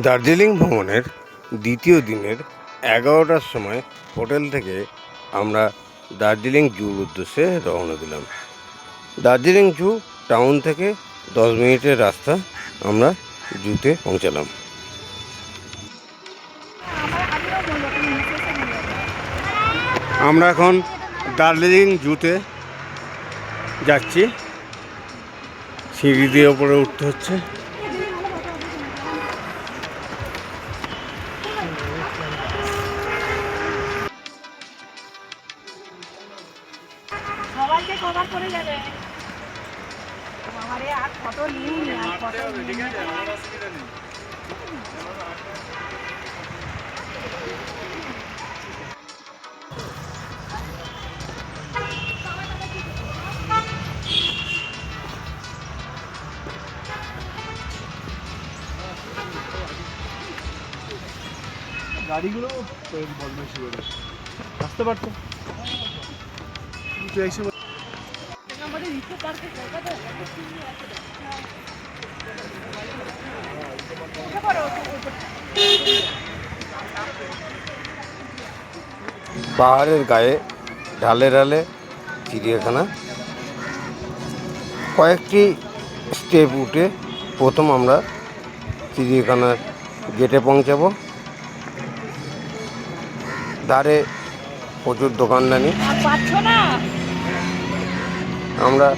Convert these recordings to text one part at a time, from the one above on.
দার্জিলিং ভ্রমণের দ্বিতীয় দিনের 11টার সময় হোটেল থেকে আমরা দার্জিলিং জুর উদ্দেশ্যে রওনা দিলাম। দার্জিলিং জু টাউন থেকে 10 মিনিটের রাস্তা। আমরা জুতে পৌঁছালাম। আমরা এখন দার্জিলিং জুতে যাচ্ছি। সিঁড়ি দিয়ে ওপরে উঠতে হচ্ছে। সবাইকে কভার করে যাবে। আমারে আর ফটো নিই আর ফটো ঠিক আছে, আমার অসুবিধা নেই। গাড়িগুলো বদমাইশি করে আসতে পারতো। পাহাড়ের গায়ে ঢালে ঢালে চিড়িয়াখানা। কয়েকটি স্টেপ উঠে প্রথম আমরা চিড়িয়াখানার গেটে পৌঁছাবো। ধারে প্রচুর দোকানদানি। আমরা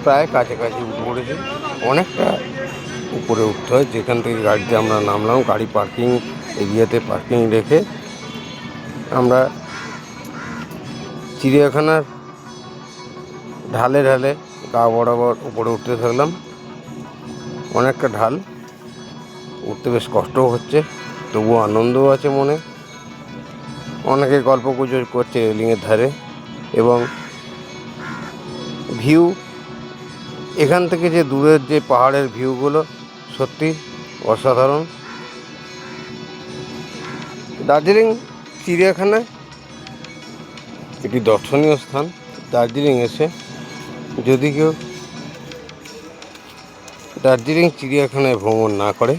প্রায় কাছাকাছি উঠে পড়েছি। অনেকটা উপরে উঠতে হয়, যেখান থেকে গাড়িতে আমরা নামলাম। গাড়ি পার্কিং এরিয়াতে পার্কিং রেখে আমরা চিড়িয়াখানার ঢালে ঢালে গা বরাবর উপরে উঠতে থাকলাম। অনেকটা ঢাল, উঠতে বেশ কষ্টও হচ্ছে, তবুও আনন্দও আছে মনে। অনেকে গল্প গুজব করছে রেলিংয়ের ধারে, এবং ভিউ এখান থেকে যে দূরের যে পাহাড়ের ভিউগুলো সত্যি অসাধারণ। দার্জিলিং চিড়িয়াখানায় একটি দর্শনীয় স্থান। দার্জিলিং এসে যদি কেউ দার্জিলিং চিড়িয়াখানায় ভ্রমণ না করে,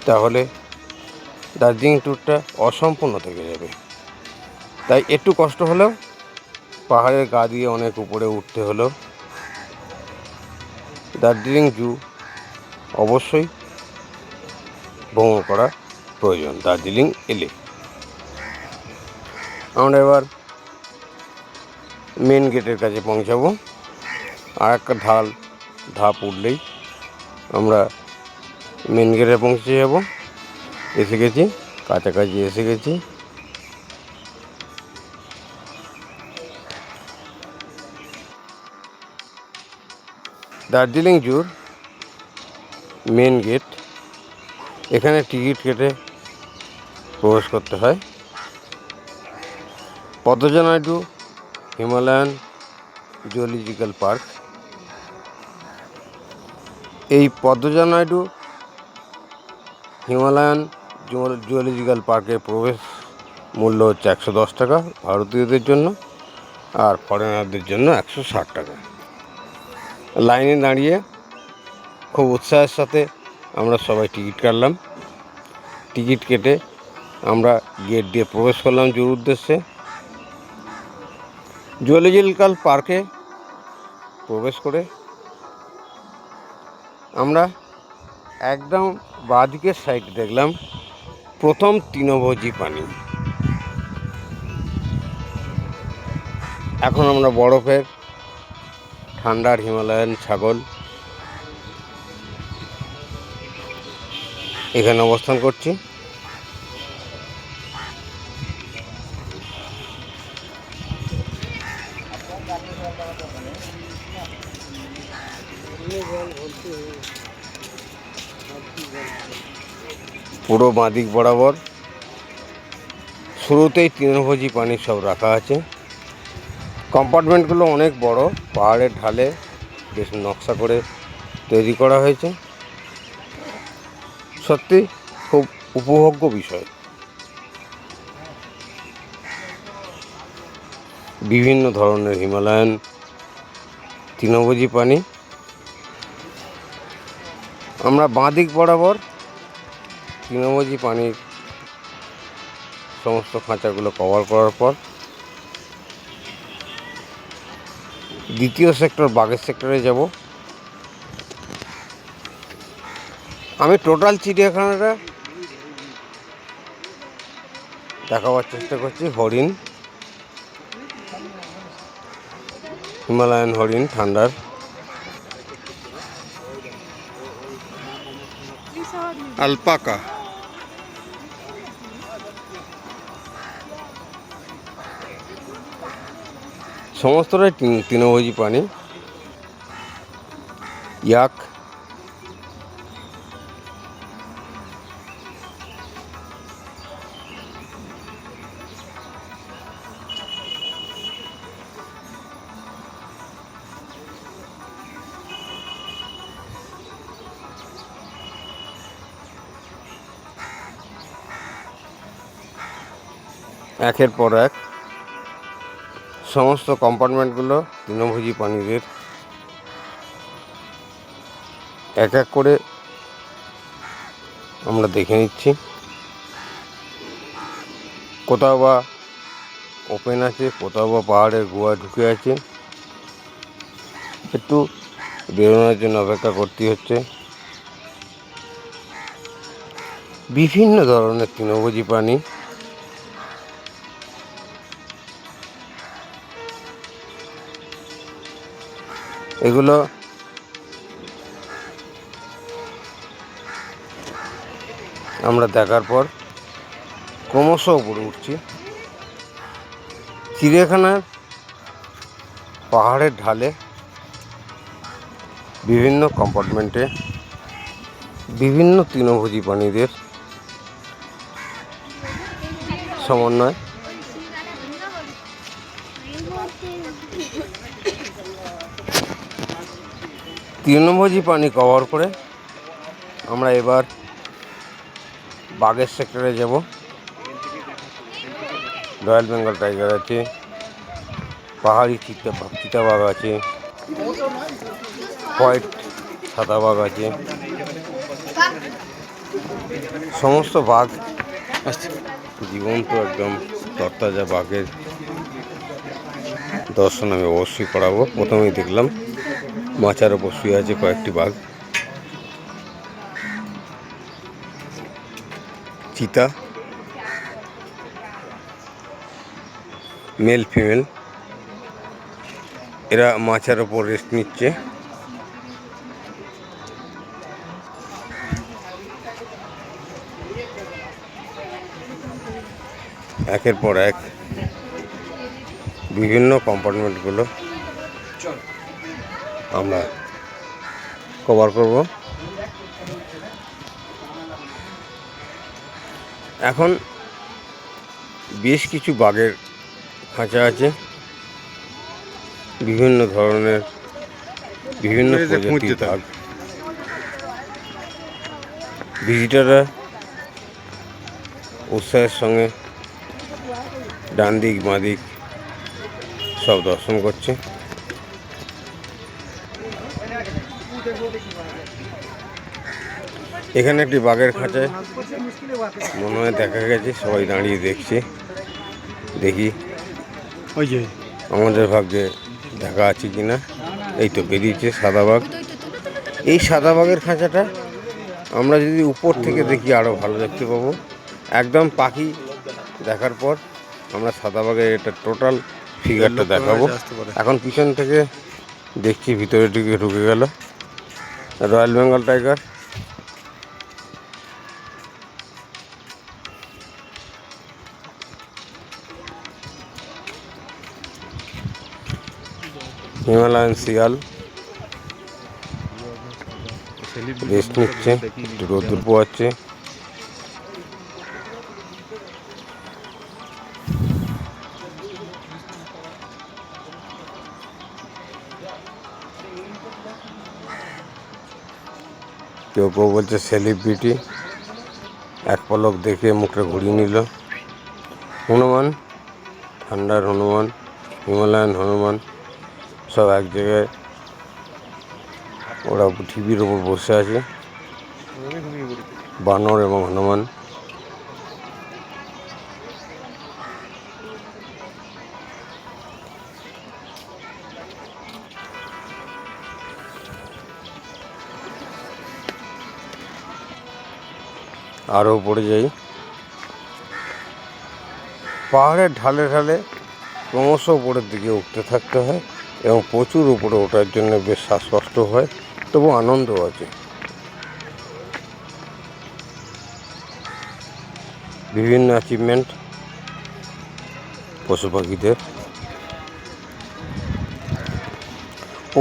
তাহলে দার্জিলিং ট্যুরটা অসম্পূর্ণ থেকে যাবে। তাই একটু কষ্ট হলেও পাহাড়ের গা দিয়ে অনেক উপরে উঠতে হলো। দার্জিলিং জু অবশ্যই ভ্রমণ করা প্রয়োজন দার্জিলিং এলে। আমরা এবার মেন গেটের কাছে পৌঁছাবো। আর একটা ধাপ উঠলেই আমরা মেন গেটে পৌঁছে যাব। এসে গেছি, কাছাকাছি এসে গেছি। দার্জিলিং জুর মেন গেট। এখানে টিকিট কেটে প্রবেশ করতে হয়। Padmaja Naidu Himalayan zoological park. এই পদ্মজা নাইডু হিমালয়ান জুওলজিক্যাল পার্কের প্রবেশ মূল্য হচ্ছে 110 টাকা ভারতীয়দের জন্য, আর ফরেনারদের জন্য 160 টাকা। লাইনে দাঁড়িয়ে খুব উৎসাহের সাথে আমরা সবাই টিকিট কাটলাম। টিকিট কেটে আমরা গেট দিয়ে প্রবেশ করলাম জুর উদ্দেশ্যে। জুওলজিক্যাল পার্কে প্রবেশ করে আমরা একদম বাঁদিকের সাইডে দেখলাম প্রথম তৃণভোজী প্রাণী। এখন আমরা বরফের ঠান্ডার হিমালয়ান ছাগল এখানে অবস্থান করছি। পুরো বাঁদিক বরাবর শুরুতেই তৃণভোজী প্রাণী সব রাখা আছে। কম্পার্টমেন্টগুলো অনেক বড়, পাহাড়ের ঢালে বেশ নকশা করে তৈরি করা হয়েছে। সত্যি খুব উপভোগ্য বিষয়। বিভিন্ন ধরনের হিমালয়ান তৃণভোজী প্রাণী আমরা বাঁদিক বরাবর তৃণভোজী পানির সমস্ত খাঁচাগুলো কভার করার পর দ্বিতীয় সেক্টর বাঘের সেক্টরে যাব। আমি টোটাল চিড়িয়াখানাটা দেখাবার চেষ্টা করছি। হরিণ, হিমালয়ান হরিণ, ঠান্ডার, আলপাকা, সমস্তটাই তৃণভোজী প্রাণী। ইয়াক, একের পর এক সমস্ত কম্পার্টমেন্টগুলো তৃণভোজী প্রাণীদের এক এক করে আমরা দেখে নিচ্ছি। কোথাও বা ওপেন আছে, কোথাও বা পাহাড়ের গুহা ঢুকে আছে, একটু বেরোনোর জন্য অপেক্ষা করতে হচ্ছে। বিভিন্ন ধরনের তৃণভোজী প্রাণী, এগুলো আমরা দেখার পর ক্রমশ উপরে উঠছি। চিড়িয়াখানার পাহাড়ের ঢালে বিভিন্ন কম্পার্টমেন্টে বিভিন্ন তৃণভোজী প্রাণীদের সমন্বয়। তৃণভোজী প্রাণী কভার করে আমরা এবার বাঘের সেক্টরে যাব। রয়্যাল বেঙ্গল টাইগার আছে, পাহাড়ি চিতাবাঘ আছে, হোয়াইট সাদা বাঘ আছে, সমস্ত বাঘ জীবন্ত একদম তরতাজা বাঘের দর্শন আমি অবশ্যই করাবো। প্রথমেই দেখলাম মাচার ওপর শুয়ে আছে কয়েকটি বাঘ, চিতা, মেল ফিমেল, এরা মাচার ওপর রেস্ট নিচ্ছে। একের পর এক বিভিন্ন কম্পার্টমেন্টগুলো আমরা কভার করব। এখন বেশ কিছু বাঘের খাঁচা আছে, বিভিন্ন ধরনের বিভিন্ন প্রজাতির বাঘ। ভিজিটাররা উৎসাহের সঙ্গে ডান দিক বাঁ দিক সব দর্শন করছে। এখানে একটি বাঘের খাঁচায় মনে হয় দেখা গেছে, সবাই দাঁড়িয়ে দেখছে। দেখি আমাদের ভাগ্যে দেখা আছে কিনা। এই তো বেরিয়েছে সাদা বাঘ। এই সাদা বাঘের খাঁচাটা আমরা যদি উপর থেকে দেখি আরও ভালো দেখতে পাবো। একদম পাখি দেখার পর আমরা সাদা বাঘের এটা টোটাল ফিগারটা দেখাবো। এখন পিছন থেকে দেখছি ভিতরে ঢুকে গেল রয়্যাল বেঙ্গল টাইগার। হিমালয়ান শিয়াল রেস্ট নিচ্ছে, একটু রোদ্দুর পোয়াচ্ছে। কেউ কেউ বলছে সেলিব্রিটি, এক পলক দেখে মুখটা ঘুরিয়ে নিল। হনুমান, ঠান্ডার হনুমান, হিমালয়ান হনুমান সব এক জায়গায়, ওরা টিভির ওপর বসে আছে। আমি ঘুমিয়ে পড়েছি। বানর এবং হনুমান। আরও উপরে যাই, পাহাড়ের ঢালে ঢালে ক্রমশ উপরের দিকে উঠতে থাকতে হয় এবং প্রচুর উপরে ওঠার জন্য বেশ শ্বাসকষ্ট হয়, তবু আনন্দও আছে। বিভিন্ন অ্যাচিভমেন্ট পশু পাখিদের।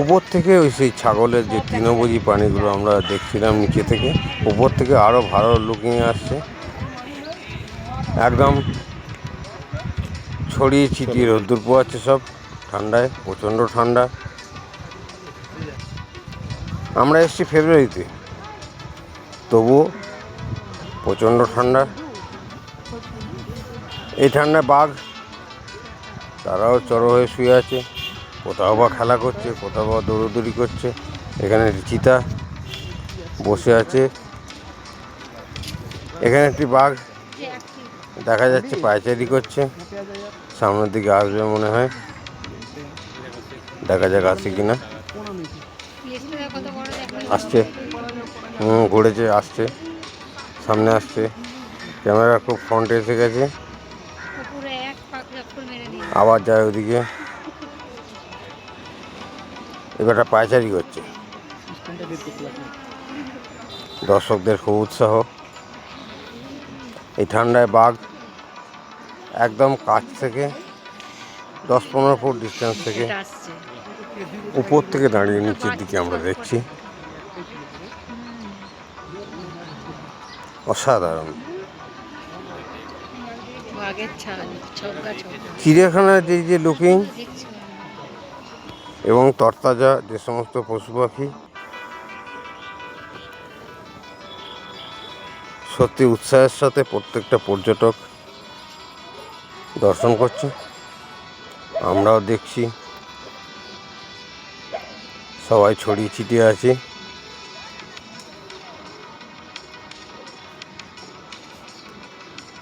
উপর থেকে ওই সেই ছাগলের যে তৃণভোজী প্রাণীগুলো আমরা দেখছিলাম নিচে থেকে, উপর থেকে আরও ভালো লুকিং আসছে, একদম ছড়িয়ে ছিটিয়ে রোদ্দুর পোয়াচ্ছে সব ঠান্ডায়, প্রচণ্ড ঠান্ডা। আমরা এসেছি ফেব্রুয়ারিতে, তবুও প্রচণ্ড ঠান্ডা। এই ঠান্ডায় বাঘ তারাও জড়ো হয়ে শুয়ে আছে, কোথাও বা খেলা করছে, কোথাও বা দৌড়োদৌড়ি করছে। এখানে একটি চিতা বসে আছে, এখানে একটি বাঘ দেখা যাচ্ছে পায়চারি করছে, সামনের দিকে আসবে মনে হয়, দেখা যাক আসছে কিনা। আসছে, ঘুরেছে, আসছে, সামনে আসছে, ক্যামেরা খুব ফ্রন্টে এসে গেছে, আবার যায় ওদিকে। এবারটা পায়চারি করছে, দর্শকদের খুব উৎসাহ। এই ঠান্ডায় বাঘ একদম কাছ থেকে 10-15 ফুট ডিস্টেন্স থেকে উপর থেকে দাঁড়িয়ে নিচের দিকে আমরা দেখছি, অসাধারণ। চিড়িয়াখানার যে লুকিং এবং তরতাজা যে সমস্ত পশু পাখি, সত্যি উৎসাহের সাথে প্রত্যেকটা পর্যটক দর্শন করছে, আমরাও দেখছি, সবাই ছড়িয়ে ছিটিয়ে আছি।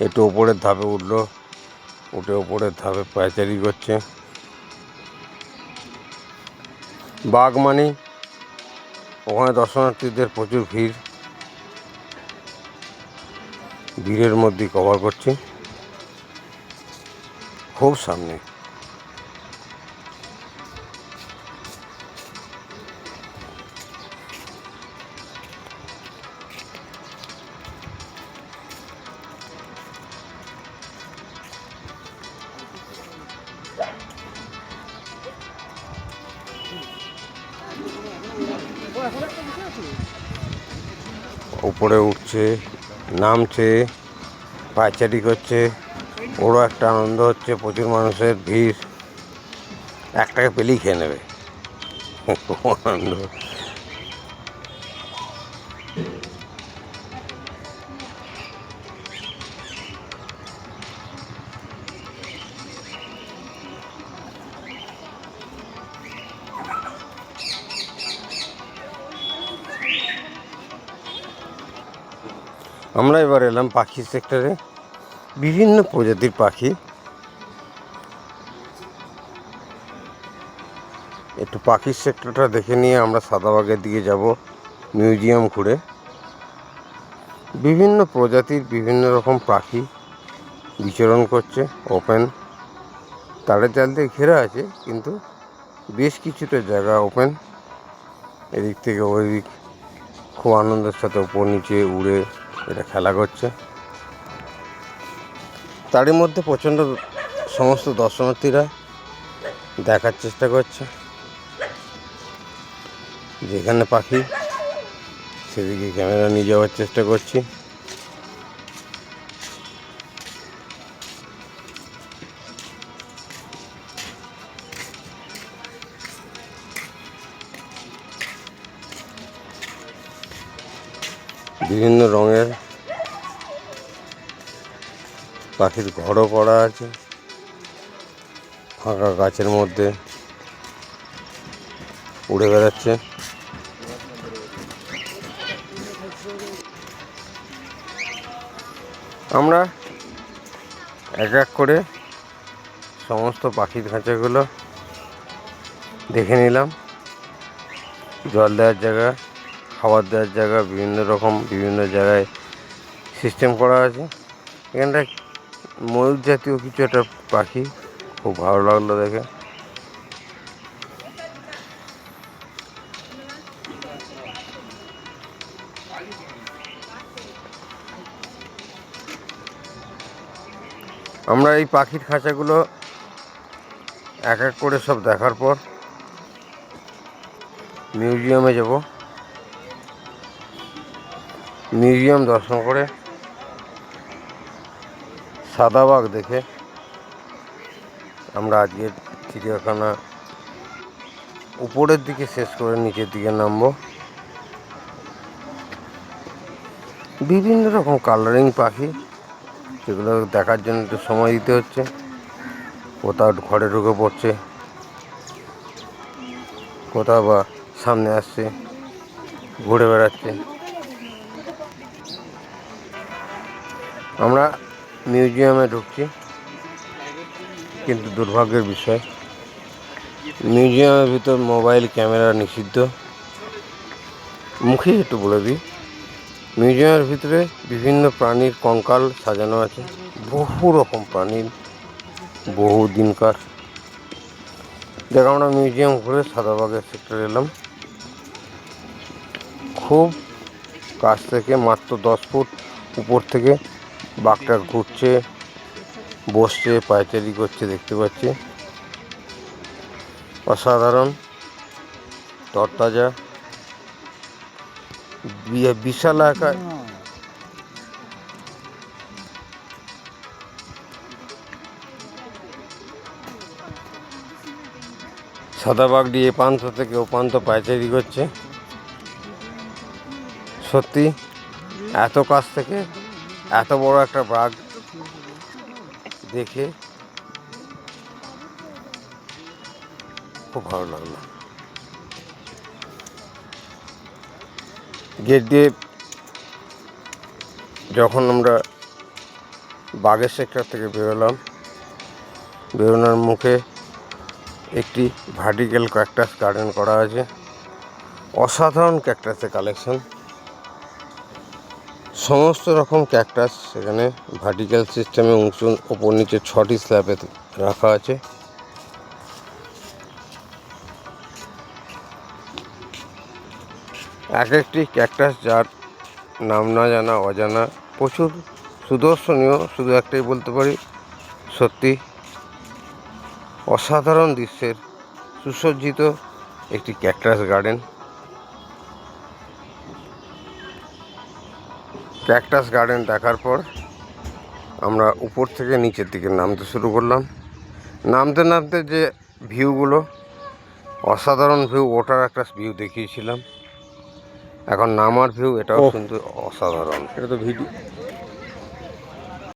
একটু ওপরের ধাপে উঠলো, উঠে ওপরের ধাপে পায়চারি করছে। বাঘ মানে ওখানে দর্শনার্থীদের প্রচুর ভিড়, ভিড়ের মধ্যেই কভার করছি, খুব সামনে। উপরে উঠছে, নামছে, পায়চারি করছে, ওরও একটা আনন্দ হচ্ছে, প্রচুর মানুষের ভিড়, একটাকে পেলেই খেয়ে নেবে, খুব আনন্দ। আমরা এবার এলাম পাখি সেক্টরে, বিভিন্ন প্রজাতির পাখি। একটু পাখির সেক্টরটা দেখে নিয়ে আমরা সাদাবাগের দিকে যাব, মিউজিয়াম ঘুরে। বিভিন্ন প্রজাতির বিভিন্ন রকম পাখি বিচরণ করছে, ওপেন তারের জাল দিয়ে ঘেরা আছে, কিন্তু বেশ কিছুটা জায়গা ওপেন, এদিক থেকে ওই দিক খুব আনন্দের সাথে উপর নিচে উড়ে এটা খেলা করছে। তারই মধ্যে প্রচণ্ড সমস্ত দর্শনার্থীরা দেখার চেষ্টা করছে, যেখানে পাখি সেদিকে ক্যামেরা নিয়ে যাওয়ার চেষ্টা করছি। বিভিন্ন রঙের পাখির ঘরও করা আছে, ফাঁকা গাছের মধ্যে উড়ে বেড়াচ্ছে। আমরা এক এক করে সমস্ত পাখির খাঁচাগুলো দেখে নিলাম। জল দেওয়ার জায়গা, খাবার দেওয়ার জায়গা, বিভিন্ন রকম বিভিন্ন জায়গায় সিস্টেম করা আছে। এখানটা ময়ূর জাতীয় কিছু একটা পাখি, খুব ভালো লাগলো দেখে। আমরা এই পাখির খাঁচাগুলো এক এক করে সব দেখার পর মিউজিয়ামে যাব। মিউজিয়াম দর্শন করে সাদা বাঘ দেখে আমরা আজকের চিড়িয়াখানা উপরের দিকে শেষ করে নিচের দিকে নামবো। বিভিন্ন রকম কালারিং পাখি, সেগুলো দেখার জন্য একটু সময় দিতে হচ্ছে। কোথাও ঘরে ঢুকে পড়ছে, কোথাও বা সামনে আসছে, ঘুরে বেড়াচ্ছে। আমরা মিউজিয়ামে ঢুকছি, কিন্তু দুর্ভাগ্যের বিষয় মিউজিয়ামের ভিতর মোবাইল ক্যামেরা নিষিদ্ধ। মুখে একটু বলে দিই, মিউজিয়ামের ভিতরে বিভিন্ন প্রাণীর কঙ্কাল সাজানো আছে, বহু রকম প্রাণীর, বহু দিনকার। দেখ, আমরা মিউজিয়াম ঘুরে সাদাবাগের সেক্টর এলাম। খুব কাছ থেকে, মাত্র 10 ফুট উপর থেকে বাঘটা ঘুরছে, বসছে, পায়চারি করছে দেখতে পাচ্ছি। অসাধারণ, তরতাজা, বিশাল আকার। সাদা বাঘটি এ প্রান্ত থেকে ও প্রান্ত পায়চারি করছে। সত্যি এত কাছ থেকে এত বড় একটা বাঘ দেখে খুব ভালো লাগলো। গেট দিয়ে যখন আমরা বাঘের সেক্টর থেকে বেরোলাম, বেরোনোর মুখে একটি ভার্টিক্যাল ক্যাকটাস গার্ডেন করা আছে। অসাধারণ ক্যাকটাসের কালেকশন, সমস্ত রকম ক্যাকটাস সেখানে ভার্টিক্যাল সিস্টেমে উঁচু ওপর নিচে 6টি স্ল্যাবে রাখা আছে। এক একটি ক্যাকটাস যার নাম না জানা, অজানা, প্রচুর সুদর্শনীয়। শুধু একটাই বলতে পারি, সত্যি অসাধারণ দৃশ্যের সুসজ্জিত একটি ক্যাকটাস গার্ডেন। ক্যাকটাস গার্ডেন দেখার পর আমরা উপর থেকে নিচের দিকে নামতে শুরু করলাম। নামতে নামতে যে ভিউগুলো, অসাধারণ ভিউ। ওটার একটা ভিউ দেখিয়েছিলাম, এখন নামার ভিউ, এটাও কিন্তু অসাধারণ। এটা তো ভিডিও